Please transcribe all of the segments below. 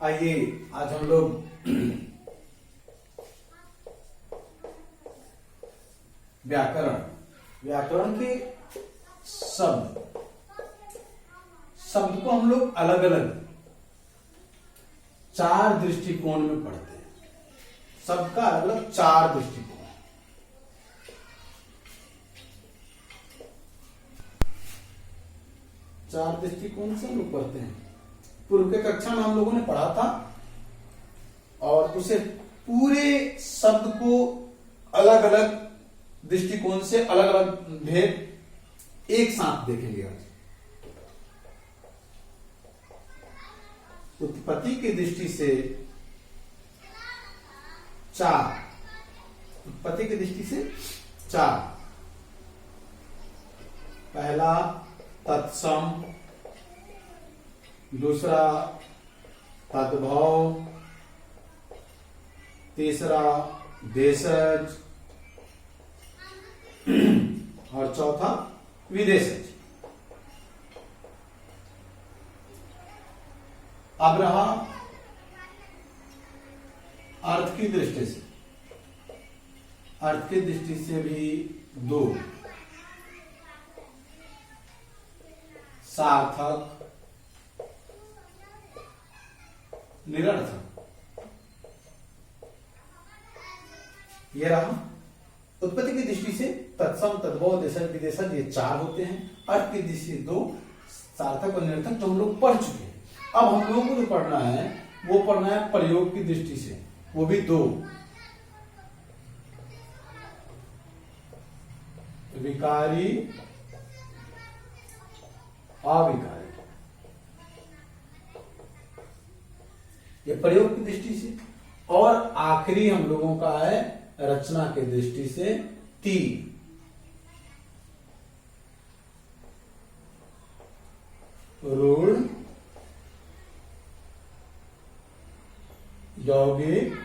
आइए आज हम लोग व्याकरण के शब्द को हम लोग अलग अलग 4 दृष्टिकोण में पढ़ते हैं। शब्द का अलग अलग 4 दृष्टिकोण। चार दृष्टिकोण से हम लोग पढ़ते हैं। पूर्व के कक्षा में हम लोगों ने पढ़ा था और उसे पूरे शब्द को अलग अलग दृष्टिकोण से अलग अलग भेद एक साथ देखेंगे आज। उत्पत्ति की दृष्टि से 4, उत्पत्ति की दृष्टि से 4। पहला तत्सम, दूसरा तद्भव, तीसरा देशज और चौथा विदेशज। अब रहा अर्थ की दृष्टि से। अर्थ की दृष्टि से भी 2, सार्थक, निरर्थक। ये रहा उत्पत्ति की दृष्टि से तत्सम, तद्भव, देशज, विदेशज, ये 4 होते हैं। अर्थ की दृष्टि से 2, सार्थक और निरर्थक, जो हम लोग पढ़ चुके हैं। अब हम लोगों को जो पढ़ना है वो पढ़ना है प्रयोग की दृष्टि से, वो भी 2, विकारी, अविकारी। ये प्रयोग की दृष्टि से। और आखिरी हम लोगों का है रचना की दृष्टि से 3, रूढ़, यौगिक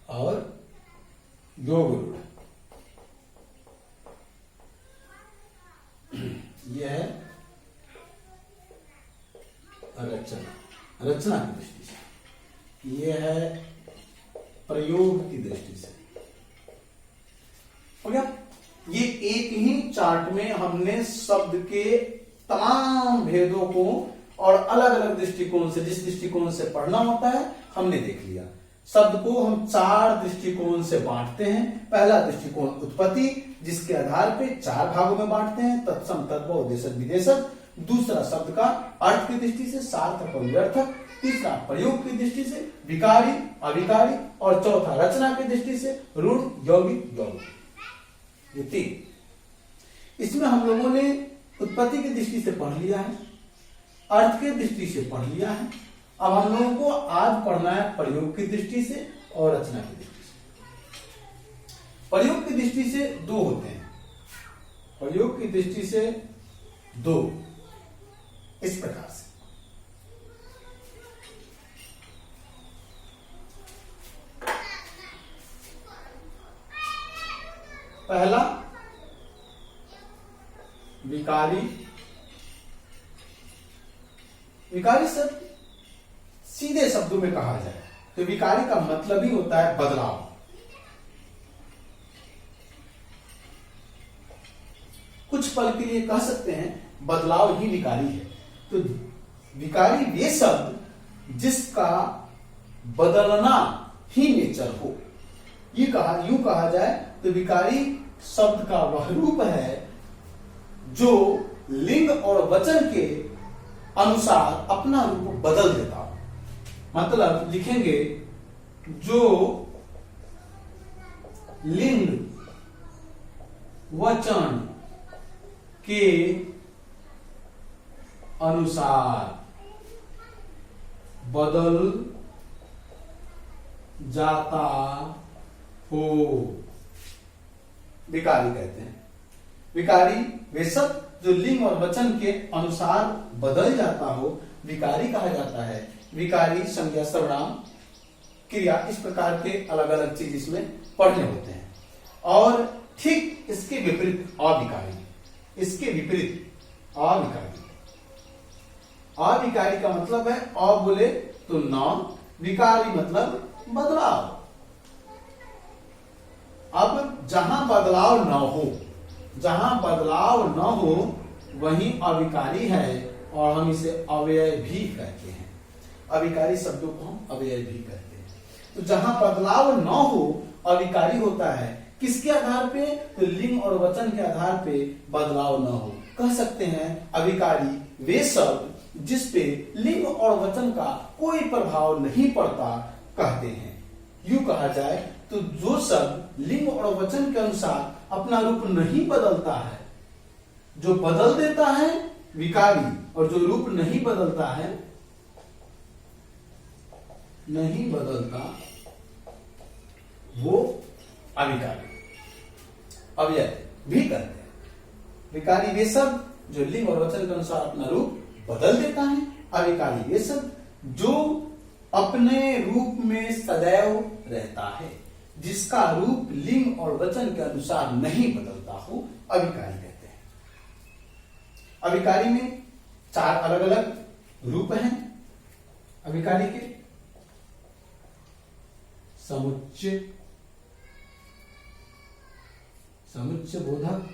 और योगरूढ़। यह है रचना की दृष्टि से। यह है प्रयोग की दृष्टि से। हो गया। ये एक ही चार्ट में हमने शब्द के तमाम भेदों को और अलग अलग दृष्टिकोण से, जिस दृष्टिकोण से पढ़ना होता है, हमने देख लिया। शब्द को हम 4 दृष्टिकोण से बांटते हैं। पहला दृष्टिकोण उत्पत्ति, जिसके आधार पे 4 भागों में बांटते हैं, तत्सम, तद्भव, देशज, विदेशज। दूसरा शब्द का अर्थ की दृष्टि से सार्थक और निरर्थक। तीसरा प्रयोग की दृष्टि से विकारी, अविकारी। और चौथा रचना की दृष्टि से रूढ़, यौगिक, यौगिक। ये 3। इसमें हम लोगों ने उत्पत्ति की दृष्टि से पढ़ लिया है, अर्थ की दृष्टि से पढ़ लिया है। अब हम लोगों को आज पढ़ना है प्रयोग की दृष्टि से और रचना की दृष्टि से। प्रयोग की दृष्टि से 2 होते हैं। प्रयोग की दृष्टि से 2 इस प्रकार से। पहला विकारी। विकारी शब्द सीधे शब्दों में कहा जाए तो विकारी का मतलब ही होता है बदलाव। कुछ पल के लिए कह सकते हैं बदलाव ही विकारी है। तो विकारी वे शब्द जिसका बदलना ही नेचर हो। यूं कहा जाए तो विकारी शब्द का वह रूप है जो लिंग और वचन के अनुसार अपना रूप बदल देता हो। मतलब लिखेंगे जो लिंग वचन के अनुसार बदल जाता हो, विकारी कहते हैं। विकारी वे शब्द जो लिंग और वचन के अनुसार बदल जाता हो, विकारी कहा जाता है। विकारी संज्ञा, सर्वनाम, क्रिया, इस प्रकार के अलग अलग चीज इसमें पढ़ने होते हैं। और ठीक इसके विपरीत अविकारी, इसके विपरीत अविकारी। अविकारी का मतलब है अ बोले तो नाउन, विकारी मतलब बदलाव। अब जहां बदलाव न हो, जहां बदलाव न हो वही अविकारी है और हम इसे अव्यय भी कहते हैं। अविकारी शब्दों को हम अव्यय भी कहते हैं। तो जहां बदलाव न हो अविकारी होता है। किसके आधार पे? तो लिंग और वचन के आधार पे बदलाव न हो। कह सकते हैं अविकारी वे शब्द जिसपे लिंग और वचन का कोई प्रभाव नहीं पड़ता कहते हैं। यूं कहा जाए तो जो शब्द लिंग और वचन के अनुसार अपना रूप नहीं बदलता है, जो बदल देता है विकारी, और जो रूप नहीं बदलता है, नहीं बदलता, वो अविकारी, अव्यय भी कहते हैं। विकारी वे शब्द जो लिंग और वचन के अनुसार अपना रूप बदल देता है। अविकारी वे शब्द जो अपने रूप में सदैव रहता है, जिसका रूप लिंग और वचन के अनुसार नहीं बदलता हो, अविकारी कहते हैं। अविकारी में 4 अलग अलग रूप हैं अविकारी के। समुच्चय, समुच्चय बोधक,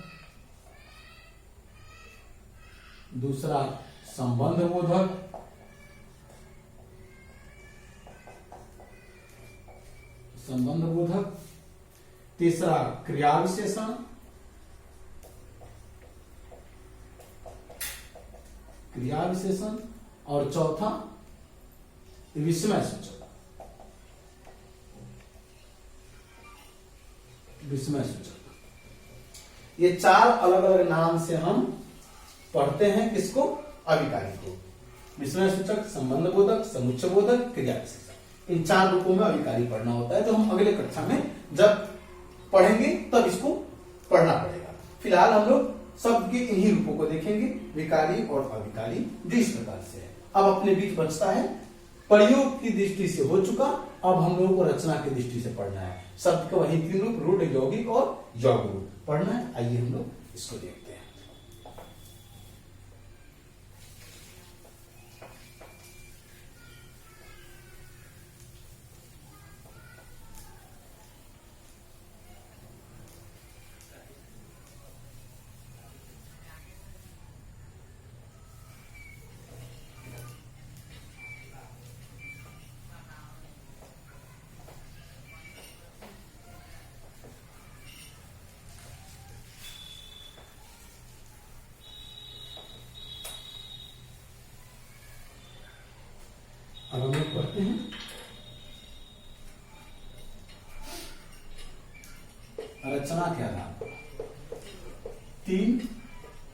दूसरा संबंध बोधक, संबंध बोधक, तीसरा क्रिया विशेषण, क्रिया विशेषण, और चौथा विस्मय सूचक, विस्मय सूचक। ये 4 अलग अलग नाम से हम पढ़ते हैं किसको? अविकारी को। विस्मय सूचक, संबंध बोधक, समुच्चय बोधक, क्रिया विशेषण। इन 4 रूपों में अविकारी पढ़ना होता है, जो हम अगले कक्षा में जब पढ़ेंगे तब इसको पढ़ना पड़ेगा। फिलहाल हम लोग शब्द के इन्हीं रूपों को देखेंगे, विकारी और अविकारी, जो इस प्रकार से है। अब अपने बीच बचता है प्रयोग की दृष्टि से हो चुका, अब हम लोगों को रचना की दृष्टि से पढ़ना है। शब्द के वही 3 रूप, रूढ़, यौगिक और यौग रूप पढ़ना है। आइए हम लोग इसको देखते हैं। अब हम लोग पढ़ते हैं रचना के आधार पर। 3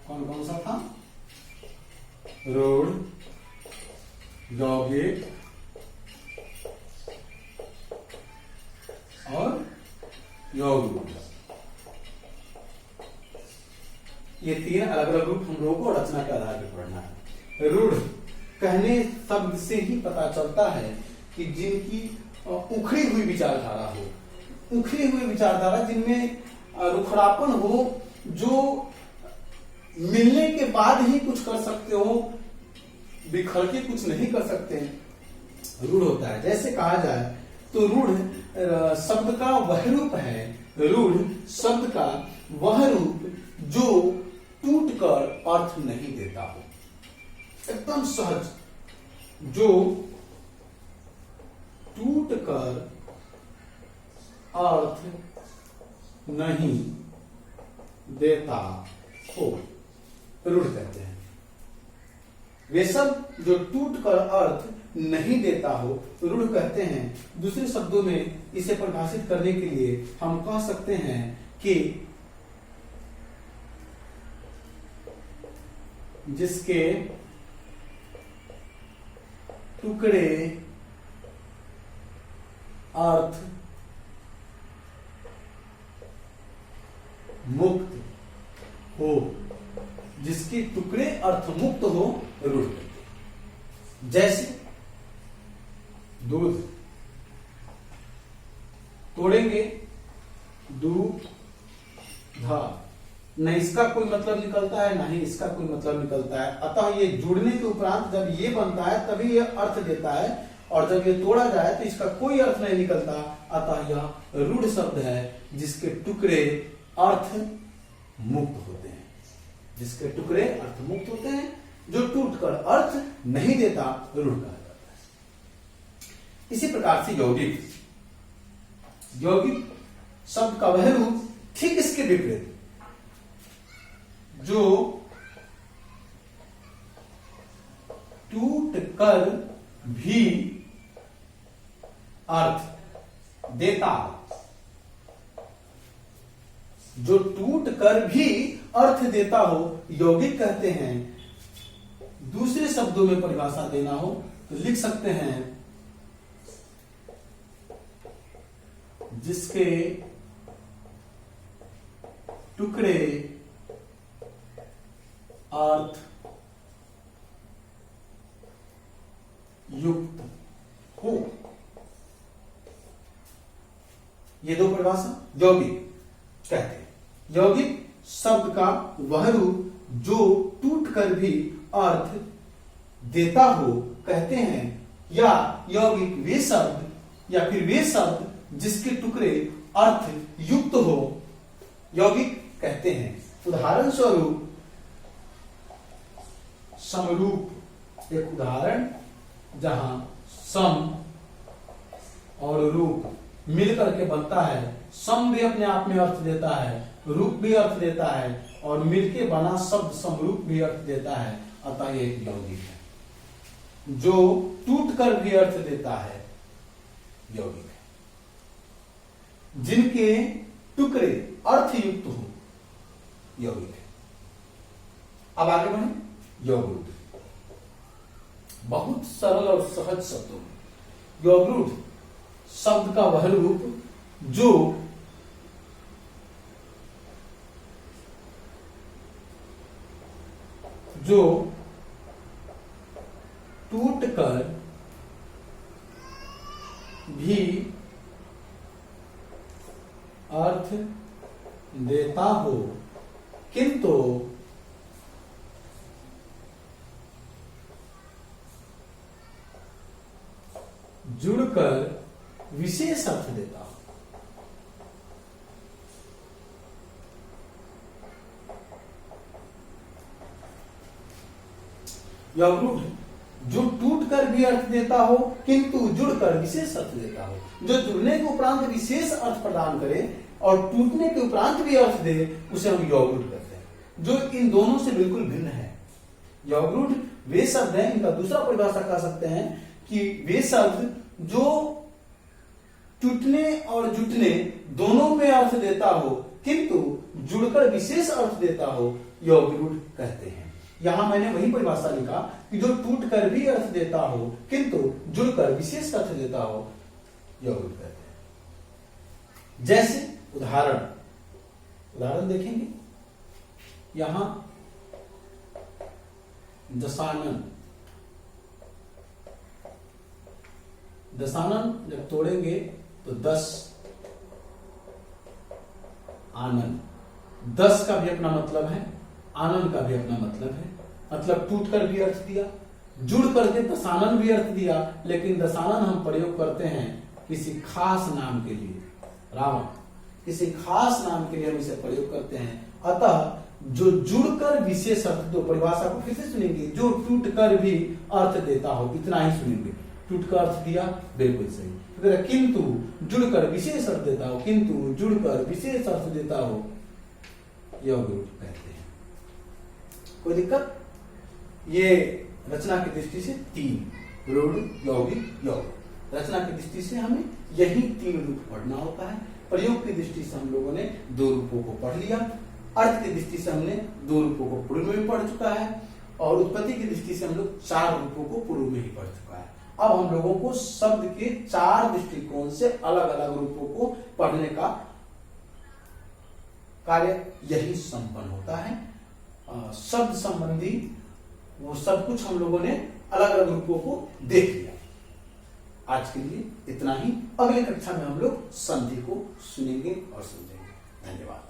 कौन कौन सा था? रूढ़, यौगिक और यौग रूप। ये 3 अलग अलग रूप हम लोगों को रचना के आधार पर पढ़ना है। रूढ़ कहने शब्द से ही पता चलता है कि जिनकी उखड़ी हुई विचारधारा हो, उखड़ी हुई विचारधारा जिनमें रुखड़ापन हो, जो मिलने के बाद ही कुछ कर सकते हो, बिखर के कुछ नहीं कर सकते, रूढ़ होता है। जैसे कहा जाए तो रूढ़ शब्द का वह रूप है, रूढ़ शब्द का वह रूप जो टूटकर अर्थ नहीं देता हो, एकदम सहज, जो टूटकर अर्थ नहीं देता हो, रूढ़ कहते हैं। वे सब जो टूटकर अर्थ नहीं देता हो, रूढ़ कहते हैं। दूसरे शब्दों में इसे परिभाषित करने के लिए हम कह सकते हैं कि जिसके टुकड़े अर्थ मुक्त हो, जिसके टुकड़े अर्थ मुक्त हो, रूढ़। जैसे दूध तोड़ेंगे, दूध धा, न इसका कोई मतलब निकलता है, ना ही इसका कोई मतलब निकलता है। अतः ये जुड़ने के उपरांत जब ये बनता है तभी ये अर्थ देता है, और जब ये तोड़ा जाए तो इसका कोई अर्थ नहीं निकलता। अतः यह रूढ़ शब्द है जिसके टुकड़े अर्थ मुक्त होते हैं, जिसके टुकड़े अर्थ मुक्त होते हैं, जो टूटकर अर्थ नहीं देता रूढ़ कहा जाता है। इसी प्रकार से यौगिक, यौगिक शब्द का वह रूप ठीक इसके विपरीत, जो टूट कर भी अर्थ देता हो, जो टूट कर भी अर्थ देता हो यौगिक कहते हैं। दूसरे शब्दों में परिभाषा देना हो तो लिख सकते हैं जिसके टुकड़े अर्थ युक्त हो। ये दो परिभाषा यौगिक कहते हैं। यौगिक शब्द का वह रूप जो टूट कर भी अर्थ देता हो कहते हैं, या यौगिक वे शब्द या फिर वे शब्द जिसके टुकड़े अर्थ युक्त हो यौगिक कहते हैं। उदाहरण स्वरूप समरूप एक उदाहरण, जहां सम और रूप मिलकर के बनता है। सम भी अपने आप में अर्थ देता है, रूप भी अर्थ देता है, और मिलके बना शब्द समरूप भी अर्थ देता है। अतः ये एक यौगिक है। जो टूट कर भी अर्थ देता है यौगिक है। जिनके टुकड़े अर्थ युक्त हो यौगिक है। अब आगे बढ़े। यौगरूढ़ बहुत सरल और सहज शब्दों में, यौगरूढ़ शब्द का वह रूप जो टूट कर भी अर्थ देता हो, किंतु जुड़कर विशेष अर्थ देता हो। यौगरूढ़ जो टूट कर भी अर्थ देता हो किंतु जुड़कर विशेष अर्थ देता हो, जो जुड़ने के उपरांत विशेष अर्थ प्रदान करे और टूटने के उपरांत भी अर्थ दे, उसे हम यौगरूढ़ कहते हैं, जो इन दोनों से बिल्कुल भिन्न है। यौगरूढ़ वे शब्द हैं, इनका दूसरा परिभाषा कह सकते हैं कि वे शब्द जो टूटने और जुटने दोनों में अर्थ देता हो किंतु जुड़कर विशेष अर्थ देता हो, यौगरूढ़ कहते हैं। यहां मैंने वही परिभाषा लिखा कि जो टूट कर भी अर्थ देता हो किंतु जुड़कर विशेष अर्थ देता हो, यौगरूढ़ कहते हैं। जैसे उदाहरण देखेंगे। यहां दशानन जब तोड़ेंगे तो 10 आनंद, 10 का भी अपना मतलब है, आनंद का भी अपना मतलब है। मतलब टूट कर भी अर्थ दिया, जुड़ करके दशानन भी अर्थ दिया, लेकिन दशानन हम प्रयोग करते हैं किसी खास नाम के लिए, रावण, किसी खास नाम के लिए हम इसे प्रयोग करते हैं। अतः जो जुड़कर विशेष अर्थ, दो परिभाषा को फिर से सुनेंगे, जो टूट कर भी अर्थ देता हो, इतना ही सुनेंगे। टूट कर अर्थ दिया, बिल्कुल सही। किंतु जुड़कर विशेष अर्थ देता हो, किंतु जुड़कर विशेष अर्थ देता हो, यौगरूढ़ कहते हैं। कोई दिक्कत? ये रचना की दृष्टि से 3 रूढ़, यौगिक, यौगिक। रचना की दृष्टि से हमें यही 3 रूप पढ़ना होता है। प्रयोग की दृष्टि से हम लोगों ने 2 रूपों को पढ़ लिया। अर्थ की दृष्टि से हमने 2 रूपों को पूर्व में पढ़ चुका है, और उत्पत्ति की दृष्टि से हम लोग 4 रूपों को पूर्व में ही पढ़ चुका है। अब हम लोगों को शब्द के 4 दृष्टिकोण से अलग अलग रूपों को पढ़ने का कार्य यही संपन्न होता है। शब्द संबंधी वो सब कुछ हम लोगों ने अलग अलग रूपों को देख लिया। आज के लिए इतना ही। अगली कक्षा में हम लोग संधि को सुनेंगे और समझेंगे। धन्यवाद।